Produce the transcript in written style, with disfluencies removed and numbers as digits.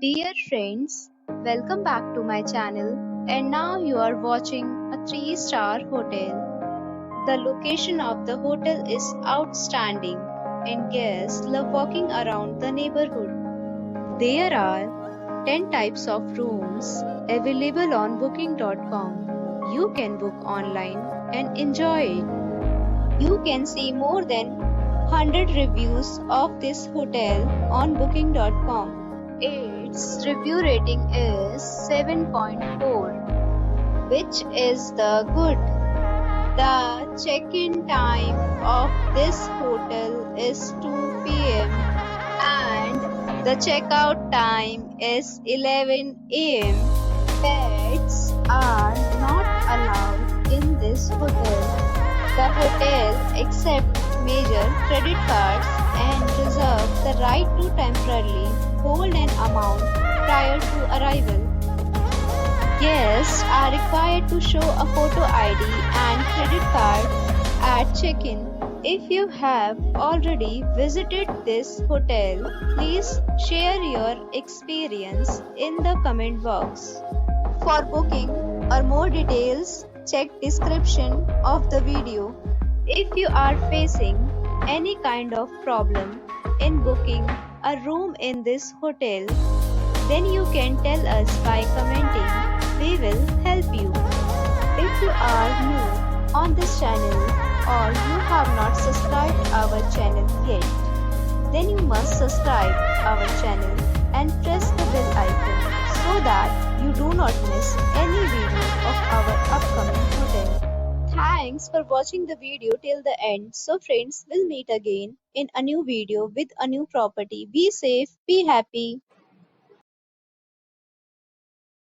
Dear friends, welcome back to my channel, and now you are watching a 3-star hotel. The location of the hotel is outstanding and guests love walking around the neighborhood. There are 10 types of rooms available on booking.com. You can book online and enjoy it. You can see more than 100 reviews of this hotel on booking.com. Its review rating is 7.4, which is the good. The check-in time of this hotel is 2 p.m. and the checkout time is 11 a.m. Pets are not allowed in this hotel. The hotel accepts major credit cards and reserves the right to temporarily hold an amount prior to arrival. Guests are required to show a photo ID and credit card at check-in. If you have already visited this hotel, please share your experience in the comment box. For booking or more details, check description of the video. If you are facing any kind of problem in booking a room in this hotel, then you can tell us by commenting. We will help you. If you are new on this channel or you have not subscribed our channel yet, then you must subscribe our channel and press the bell icon so that you do not miss any video of our upcoming hotel. Thanks for watching the video till the end. So friends, we'll meet again in a new video with a new property. Be safe, be happy.